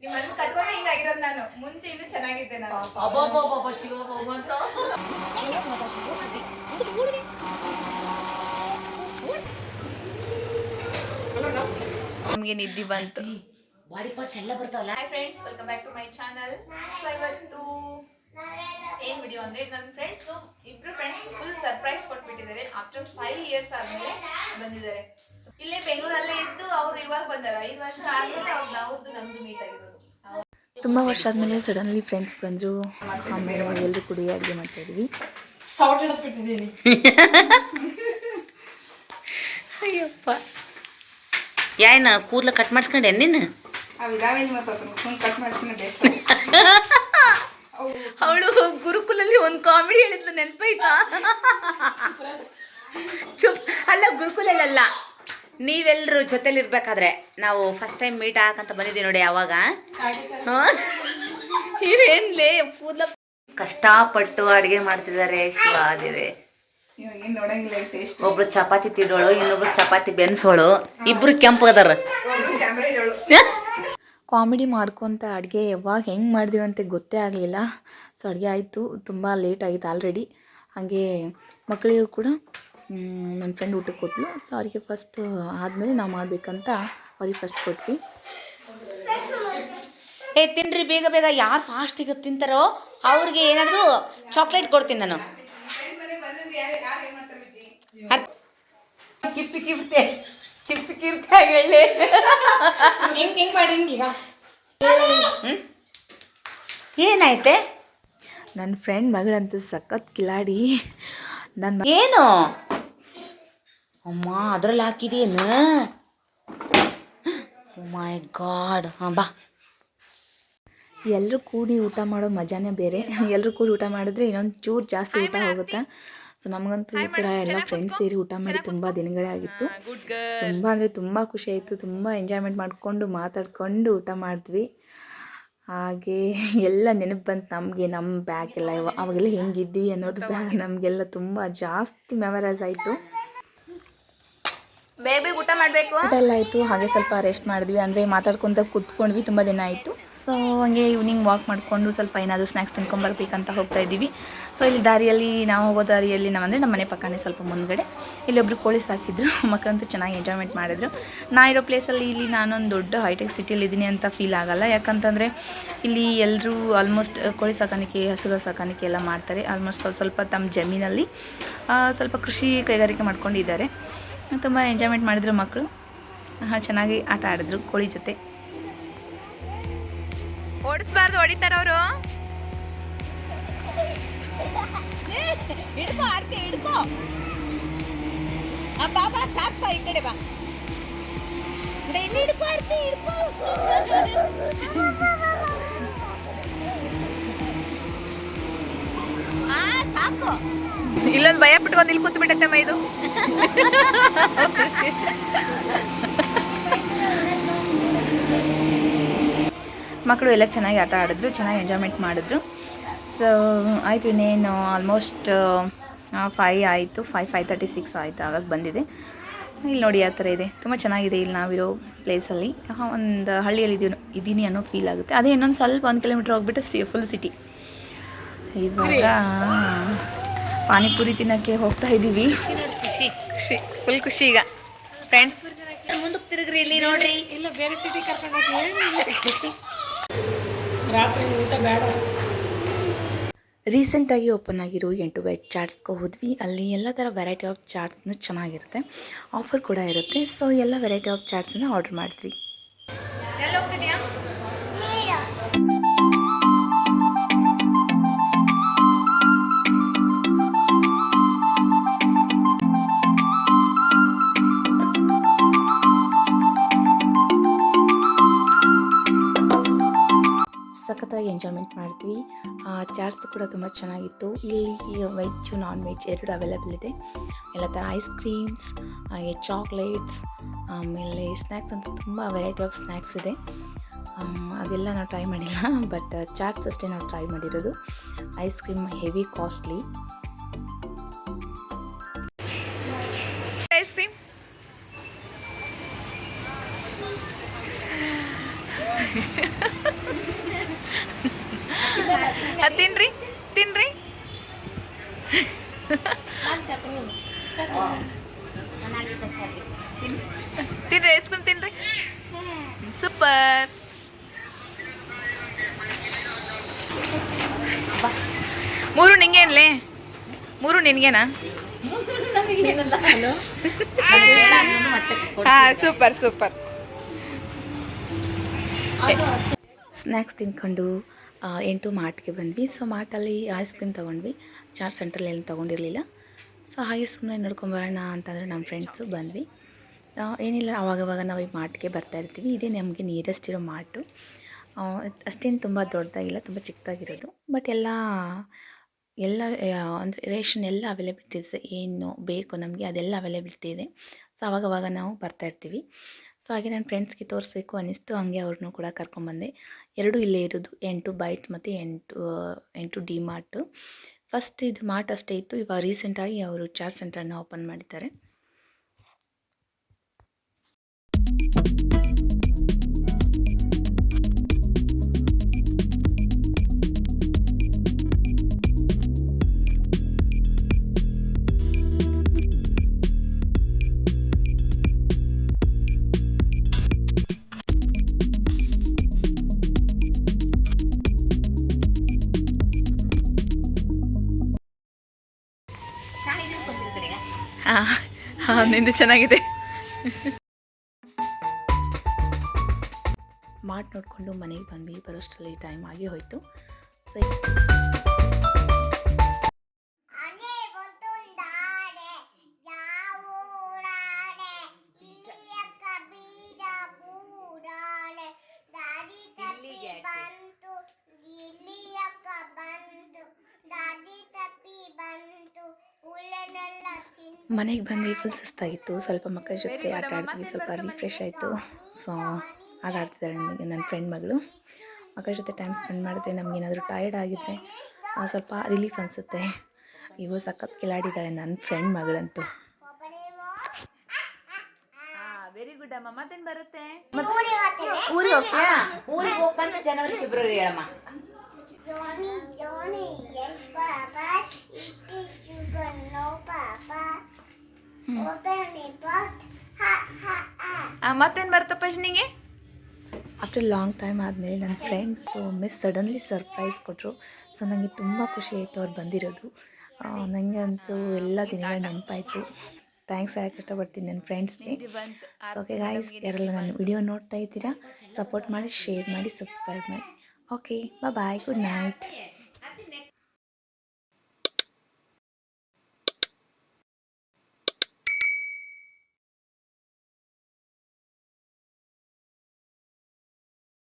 ನಿಮ್ಮ ಮನೆ ಕಟ್ಕೊಂಡೆ ಹಿಂಗಾಗಿರೋದು ನಾನು ಮುಂಚೆ ಇನ್ನೂ ಚೆನ್ನಾಗಿದ್ದೆ ನಾನು ಅಬ್ಬಬ್ಬಬ್ಬ ಶಿವ ಭಗವಂತ ನಮಗೆ ನಿದ್ದೆ ಬಂತು ಬಾಡಿ ಪಾರ್ಟ್ಸ್ ಎಲ್ಲ ಬರ್ತಾವಲ್ಲ. Hi friends, welcome back to my channel. So ಇವತ್ತು ಏನ್ ವಿಡಿಯೋ ಅಂದ್ರೆ ನನ್ನ ಫ್ರೆಂಡ್ಸ್ ಇಬ್ರು ಫ್ರೆಂಡ್ಸ್ ಫುಲ್ ಸರ್ಪ್ರೈಸ್ ಕೊಟ್ಬಿಟ್ಟಿದ್ದಾರೆ. ಆಫ್ಟರ್ 5 years ಆದ್ಮೇಲೆ ಬಂದಿದ್ದಾರೆ. ಇಲ್ಲೇ ಬೆಂಗಳೂರಲ್ಲೇ ಇದ್ದು ಅವ್ರು ಇವಾಗ ಬಂದಾರ. 5 ವರ್ಷ ಆದ್ಮೇಲೆ ಅವ್ರದ್ದು ನಮ್ದು ಮೀಟ್ ಆಗಿರೋದು. ತುಂಬ ವರ್ಷ ಆದಮೇಲೆ ಸಡನ್ಲಿ ಫ್ರೆಂಡ್ಸ್ ಬಂದರು. ಆಮೇಲೆ ಎಲ್ಲರೂ ಕೂಡಿ ಅಡುಗೆ ಮಾಡ್ತಾಯಿದ್ವಿ. ಸೌಟ್ ಹಿಡಿದ್ಬಿಟ್ಟಿದ್ದೀನಿ. ಅಯ್ಯಪ್ಪ, ಯಾಯನ ಕೂದಲ ಕಟ್ ಮಾಡಿಸ್ಕೊಂಡೆ ನೀನು? ಅವಳು ಗುರುಕುಲಲ್ಲಿ ಒಂದು ಕಾಮಿಡಿ ಹೇಳಿದ್ಲು, ನೆನಪೈತಾ? ಚುಪ್ ಅಲ್ಲ, ಗುರುಕುಲಲ್ಲ, ನೀವೆಲ್ಲರೂ ಜೊತೆಲಿ ಇರ್ಬೇಕಾದ್ರೆ ನಾವು ಫಸ್ಟ್ ಟೈಮ್ ಮೀಟ್ ಹಾಕಂತ ಬಂದಿದ್ದೀವಿ ನೋಡಿ. ಅವಾಗ ಇವೇನ್ಲೇ ಕೂದಲ ಕಷ್ಟಪಟ್ಟು ಅಡುಗೆ ಮಾಡ್ತಿದ್ದಾರೆ ಶಿವಾದೇವಿ. ಒಬ್ರು ಚಪಾತಿ ತಿನ್ನೋಳು, ಇನ್ನೊಬ್ರು ಚಪಾತಿ ಬೆನ್ಸೋಳು, ಇಬ್ರು ಕೆಂಪಗದಾರ. ಕಾಮಿಡಿ ಮಾಡ್ಕೊತ ಅಡುಗೆ ಯಾವಾಗ ಹೆಂಗೆ ಮಾಡಿದೀವಿ ಅಂತ ಗೊತ್ತೇ ಆಗಲಿಲ್ಲ. ಸೊ ಅಡುಗೆ ಆಯಿತು, ತುಂಬ ಲೇಟ್ ಆಗಿತ್ತು ಆಲ್ರೆಡಿ. ಹಾಗೆ ಮಕ್ಕಳಿಗೂ ಕೂಡ ನನ್ನ ಫ್ರೆಂಡ್ ಊಟಕ್ಕೆ ಕೊಟ್ಟಳು. ಸೊ ಅವರಿಗೆ ಫಸ್ಟ್ ಆದಮೇಲೆ ನಾವು ಮಾಡಬೇಕಂತ ಅವ್ರಿಗೆ ಫಸ್ಟ್ ಕೊಟ್ವಿ. ತಿನ್ರಿ ಬೇಗ ಬೇಗ, ಯಾರು ಫಾಸ್ಟಿಗೆ ತಿಂತಾರೋ ಅವ್ರಿಗೆ ಏನಾದರೂ ಚಾಕ್ಲೇಟ್ ಕೊಡ್ತೀನಿ ನಾನು. ಕಿರ್ತೆ ಹೇಳಿ ಏನಾಯ್ತೆ? ನನ್ನ ಫ್ರೆಂಡ್ ಮಗಳಂತೂ ಸಖತ್ ಕಿಲಾಡಿ. ನನ್ನ ಏನು ಅಮ್ಮ ಅದ್ರಲ್ಲಿ ಹಾಕಿದೇನು? ಮೈ ಗಾಡ್. ಹಾಂ ಬಾ, ಎಲ್ಲರೂ ಕೂಡಿ ಊಟ ಮಾಡೋ ಮಜಾನೇ ಬೇರೆ. ಎಲ್ಲರೂ ಕೂಡಿ ಊಟ ಮಾಡಿದ್ರೆ ಇನ್ನೊಂದು ಚೂರು ಜಾಸ್ತಿ ಊಟ ಹೋಗುತ್ತೆ. ಸೊ ನಮಗಂತೂ ಈ ಥರ ಎಲ್ಲ ಫ್ರೆಂಡ್ಸ್ ಸೇರಿ ಊಟ ಮಾಡಿ ತುಂಬ ದಿನಗಳೇ ಆಗಿತ್ತು. ತುಂಬ ಅಂದರೆ ತುಂಬ ಖುಷಿ ಆಯಿತು. ತುಂಬ ಎಂಜಾಯ್ಮೆಂಟ್ ಮಾಡಿಕೊಂಡು ಮಾತಾಡಿಕೊಂಡು ಊಟ ಮಾಡಿದ್ವಿ. ಹಾಗೆ ಎಲ್ಲ ನೆನಪು ಬಂತು ನಮಗೆ, ನಮ್ಮ ಬ್ಯಾಗ್ ಎಲ್ಲ ಅವಾಗೆಲ್ಲ ಹೆಂಗಿದ್ವಿ ಅನ್ನೋದು ನಮಗೆಲ್ಲ ತುಂಬ ಜಾಸ್ತಿ ಮೆಮರೈಸ್ ಆಯಿತು. ಬೇಗ ಊಟ ಮಾಡಬೇಕು. ಊಟ ಎಲ್ಲ ಆಯಿತು. ಹಾಗೆ ಸ್ವಲ್ಪ ರೆಸ್ಟ್ ಮಾಡಿದ್ವಿ, ಅಂದರೆ ಮಾತಾಡ್ಕೊತ ಕೂತ್ಕೊಂಡ್ವಿ. ತುಂಬ ದಿನ ಆಯಿತು. ಸೊ ಹಾಗೆ ಈವ್ನಿಂಗ್ ವಾಕ್ ಮಾಡಿಕೊಂಡು ಸ್ವಲ್ಪ ಏನಾದರೂ ಸ್ನ್ಯಾಕ್ಸ್ ತಿನ್ಕೊಂಬರ್ಬೇಕಂತ ಹೋಗ್ತಾ ಇದ್ದೀವಿ. ಸೊ ಇಲ್ಲಿ ದಾರಿಯಲ್ಲಿ, ನಾವು ಹೋಗೋ ದಾರಿಯಲ್ಲಿ ನಾವಂದರೆ ನಮ್ಮ ಮನೆ ಪಕ್ಕನೇ ಸ್ವಲ್ಪ ಮುಂದ್ಗಡೆ ಇಲ್ಲೊಬ್ರು ಕೋಳಿ ಸಾಕಿದ್ರು. ಮಕ್ಕಳಂತೂ ಚೆನ್ನಾಗಿ ಎಂಜಾಯ್ಮೆಂಟ್ ಮಾಡಿದ್ರು. ನಾ ಇರೋ ಪ್ಲೇಸಲ್ಲಿ ಇಲ್ಲಿ ನಾನೊಂದು ದೊಡ್ಡ ಹೈಟೆಕ್ ಸಿಟಿಯಲ್ಲಿ ಇದ್ದೀನಿ ಅಂತ ಫೀಲ್ ಆಗೋಲ್ಲ. ಯಾಕಂತಂದರೆ ಇಲ್ಲಿ ಎಲ್ಲರೂ ಆಲ್ಮೋಸ್ಟ್ ಕೋಳಿ ಸಾಕಾಣಿಕೆ, ಹಸುಗಳ ಸಾಕಾಣಿಕೆ ಎಲ್ಲ ಮಾಡ್ತಾರೆ. ಆಲ್ಮೋಸ್ಟ್ ಸ್ವಲ್ಪ ತಮ್ಮ ಜಮೀನಲ್ಲಿ ಸ್ವಲ್ಪ ಕೃಷಿ ಕೈಗಾರಿಕೆ ಮಾಡ್ಕೊಂಡಿದ್ದಾರೆ. ತುಂಬ ಎಂಜಾಯ್ಮೆಂಟ್ ಮಾಡಿದ್ರು ಮಕ್ಕಳು. ಚೆನ್ನಾಗಿ ಆಟ ಆಡಿದ್ರು ಕೋಳಿ ಜೊತೆ. ಓಡಿಸ್ಬಾರ್ದು, ಹೊಡಿತಾರ ಅವರು. ಹಿಡ್ಕೋ ಆರ್ತಿ, ಹಿಡ್ಕೋ. ಬಾಬಾ ಸಾಕ್ಪ, ಈ ಕಡೆ ಬಾ. ಇಲ್ಲಿ ಹಿಡ್ಕೋ ಆರ್ತಿ, ಹಿಡ್ಕೋ. ಸಾಕು. ಇಲ್ಲೊಂದು ಭಯ ಪಟ್ಕೊಂಡು ಇಲ್ಲಿ ಕೂತ್ ಬಿಟ್ಟತ್ತಮ್ಮ ಇದು. ಮಕ್ಕಳು ಎಲ್ಲ ಚೆನ್ನಾಗಿ ಆಟ ಆಡಿದ್ರು, ಚೆನ್ನಾಗಿ ಎಂಜಾಯ್ಮೆಂಟ್ ಮಾಡಿದ್ರು. ಸೊ ಆಯಿತು, ಇನ್ನೇನು ಆಲ್ಮೋಸ್ಟ್ 5 ಆಯಿತು. 5:36 ಆಯಿತು, ಆವಾಗ ಬಂದಿದೆ. ಇಲ್ಲಿ ನೋಡಿ ಯಾವ ಥರ ಇದೆ, ತುಂಬ ಚೆನ್ನಾಗಿದೆ. ಇಲ್ಲಿ ನಾವಿರೋ ಪ್ಲೇಸಲ್ಲಿ ಒಂದು ಹಳ್ಳಿಯಲ್ಲಿ ಇದ್ದೀನಿ ಅನ್ನೋ ಫೀಲ್ ಆಗುತ್ತೆ. ಅದೇ ಇನ್ನೊಂದು ಸ್ವಲ್ಪ 1 ಕಿಲೋಮೀಟ್ರ್ ಹೋಗ್ಬಿಟ್ಟು ಫುಲ್ ಸಿಟಿ. ಇವಾಗ ಪಾನಿಪುರಿ ತಿನ್ನೋಕ್ಕೆ ಹೋಗ್ತಾ ಇದ್ದೀವಿ. ಖುಷಿ, ಫುಲ್ ಖುಷಿ ಈಗ ಫ್ರೆಂಡ್ಸ್. ಮುಂದಕ್ಕೆ ತಿರುಗ್ರಿ, ಇಲ್ಲಿ ನೋಡ್ರಿ. ಇಲ್ಲ, ಬೇರೆ ಸಿಟಿ ಕರ್ಕೊಂಡು ರಾತ್ರಿ ಊಟ ಬೇಡ. ರೀಸೆಂಟಾಗಿ ಓಪನ್ ಆಗಿರೋ 8 ಬೈಟ್ ಚಾಟ್ಸ್ಗೆ ಹೋದ್ವಿ. ಅಲ್ಲಿ ಎಲ್ಲ ಥರ ವೆರೈಟಿ ಆಫ್ ಚಾಟ್ಸ್ನು ಚೆನ್ನಾಗಿರುತ್ತೆ, ಆಫರ್ ಕೂಡ ಇರುತ್ತೆ. ಸೊ ಎಲ್ಲ ವೆರೈಟಿ ಆಫ್ ಚಾಟ್ಸನ್ನ ಆರ್ಡ್ರ್ ಮಾಡಿದ್ವಿ. ಎಲ್ಲಿ ಹೋಗ್ತಿದ್ಯಾ? ಸಖತ್ತಾಗಿ ಎಂಜಾಯ್ಮೆಂಟ್ ಮಾಡಿದ್ವಿ. ಚಾಟ್ಸ್ ಕೂಡ ತುಂಬ ಚೆನ್ನಾಗಿತ್ತು. ಇಲ್ಲಿ ವೆಜ್ಜು ನಾನ್ ವೆಜ್ ಎರಡು ಅವೈಲೇಬಲ್ ಇದೆ. ಎಲ್ಲ ಥರ ಐಸ್ ಕ್ರೀಮ್ಸ್, ಹಾಗೆ ಚಾಕ್ಲೇಟ್ಸ್, ಆಮೇಲೆ ಸ್ನ್ಯಾಕ್ಸ್ ಅಂತ ತುಂಬ ವೆರೈಟಿ ಆಫ್ ಸ್ನ್ಯಾಕ್ಸ್ ಇದೆ. ಅದೆಲ್ಲ ನಾವು ಟ್ರೈ ಮಾಡಿಲ್ಲ, ಬಟ್ ಚಾಟ್ಸ್ ಅಷ್ಟೇ ನಾವು ಟ್ರೈ ಮಾಡಿರೋದು. Ice cream heavy costly. Ice cream ತಿನ್ರಿ ತಿನ್ರಿ ತಿನ್ರಿ ಐಸ್ ಕ್ರೀಮ್ ತಿನ್ರಿ ಸೂಪರ್. ಮೂರು ನಿಂಗೇನ್ಲೇ? ಮೂರು ನಿನಗೇನಾ? ಹಾಂ ಸೂಪರ್ ಸೂಪರ್. ಸ್ನ್ಯಾಕ್ಸ್ ತಿನ್ಕೊಂಡು 8 ಮಾರ್ಟ್ಗೆ ಬಂದ್ವಿ. ಸೊ ಮಾರ್ಟಲ್ಲಿ ಐಸ್ ಕ್ರೀಮ್ ತೊಗೊಂಡ್ವಿ. ಚಾಟ್ ಸೆಂಟ್ರಲ್ಲಿ ಏನು ತೊಗೊಂಡಿರಲಿಲ್ಲ. ಸೊ ಹಾಗೆ ಸುಮ್ಮನೆ ನೋಡ್ಕೊಂಬರೋಣ ಅಂತಂದರೆ ನಮ್ಮ ಫ್ರೆಂಡ್ಸು ಬಂದ್ವಿ. ಏನಿಲ್ಲ, ಆವಾಗವಾಗ ನಾವು ಈ ಮಾರ್ಟ್ಗೆ ಬರ್ತಾಯಿರ್ತೀವಿ. ಇದೇ ನಮಗೆ ನಿಯರೆಸ್ಟ್ ಇರೋ ಮಾರ್ಟು. ಅಷ್ಟೇನು ತುಂಬ ದೊಡ್ಡದಾಗಿಲ್ಲ, ತುಂಬ ಚಿಕ್ಕದಾಗಿರೋದು. ಬಟ್ ಎಲ್ಲ ಅಂದರೆ ರೇಷನ್ ಎಲ್ಲ ಅವೈಲೇಬಿಲಿಟಿ ಇದೆ. ಏನು ಬೇಕು ನಮಗೆ ಅದೆಲ್ಲ ಅವೈಲೇಬಿಲಿಟಿ ಇದೆ. ಸೊ ಆವಾಗವಾಗ ನಾವು ಬರ್ತಾಯಿರ್ತೀವಿ. ಸೊ ಹಾಗೆ ನನ್ನ ಫ್ರೆಂಡ್ಸ್ಗೆ ತೋರಿಸ್ಬೇಕು ಅನ್ನಿಸ್ತು, ಹಂಗೆ ಅವ್ರನ್ನೂ ಕೂಡ ಕರ್ಕೊಂಬಂದೆ. ಎರಡೂ ಇಲ್ಲೇ ಇರೋದು, 8 ಬೈಟ್ ಮತ್ತು 8 ಡಿ ಮಾರ್ಟು. ಫಸ್ಟ್ ಇದು ಮಾರ್ಟ್ ಅಷ್ಟೇ ಇತ್ತು, ಇವಾಗ ರೀಸೆಂಟಾಗಿ ಅವರು ಚಾಟ್ ಸೆಂಟರ್ನ ಓಪನ್ ಮಾಡಿದ್ದಾರೆ. ಹಾಂ ನಿಂದು ಚೆನ್ನಾಗಿದೆ. ಮಾರ್ಟ್ ನೋಡಿಕೊಂಡು ಮನೆಗೆ ಬಂದ್ವಿ. ಬರೋಷ್ಟರಲ್ಲಿ ಟೈಮ್ ಆಗಿ ಹೋಯಿತು. ಸೊ ಮನೆಗೆ ಬಂದ್ವಿ. ಫುಲ್ ಸುಸ್ತಾಗಿತ್ತು. ಸ್ವಲ್ಪ ಮಕ್ಕಳ ಜೊತೆ ಆಟ ಆಡ್ತೀವಿ, ಸ್ವಲ್ಪ ರಿಫ್ರೆಶ್ ಆಯಿತು. ಸೊ ಆಟ ಆಡ್ತಿದ್ದಾರೆ ನನ್ನ ಫ್ರೆಂಡ್ ಮಗಳು. ಮಕ್ಕಳ ಜೊತೆ ಟೈಮ್ ಸ್ಪೆಂಡ್ ಮಾಡಿದ್ರೆ ನಮಗೇನಾದರೂ ಟಯರ್ಡ್ ಆಗಿದ್ದರೆ ಸ್ವಲ್ಪ ರಿಲೀಫ್ ಅನಿಸುತ್ತೆ. ಇವು ಸಖತ್ ಕಿಲಾಡಿದ್ದಾಳೆ ನನ್ನ ಫ್ರೆಂಡ್ ಮಗಳಂತೂ. ವೆರಿ ಗುಡ್ ಅಮ್ಮ. ಮತ್ತೇನು ಬರುತ್ತೆ? ಊರಿಗೆ ಹೋಗ್ತೀಯಾ? ಊರಿಗೆ ಹೋಗ್ಬಂದು ಜನವರಿ ಫೆಬ್ರವರಿ ಹೇಳಮ್ಮ. Johnny, yes, Papa. It is sugar, no, Papa. Open it, but ha ha ha. ಮತ್ತೇನು ಬರುತ್ತಪ್ಪ ನಿನಗೆ? ಆಫ್ಟರ್ ಲಾಂಗ್ ಟೈಮ್ ಆದಮೇಲೆ ನನ್ನ ಫ್ರೆಂಡ್ಸು ಸಡನ್ಲಿ ಸರ್ಪ್ರೈಸ್ ಕೊಟ್ಟರು. ಸೊ ನನಗೆ ತುಂಬ ಖುಷಿ ಆಯಿತು ಅವ್ರು ಬಂದಿರೋದು. ನನಗೆ ಅಂತೂ ಎಲ್ಲ ದಿನಗಳು ನೆನಪಾಯಿತು. ಥ್ಯಾಂಕ್ಸ್ ಹೇಳಕ್ಕೆ ಇಷ್ಟಪಡ್ತೀನಿ ನನ್ನ ಫ್ರೆಂಡ್ಸ್ಗೆ. ಸೊ ಓಕೆ ಗಾಯ್ಸ್, ಯಾರೆಲ್ಲ ನನ್ನ ವಿಡಿಯೋ ನೋಡ್ತಾ ಇದ್ದೀರಾ, ಸಪೋರ್ಟ್ ಮಾಡಿ, ಶೇರ್ ಮಾಡಿ, ಸಬ್ಸ್ಕ್ರೈಬ್ ಮಾಡಿ. Okay bye, good night.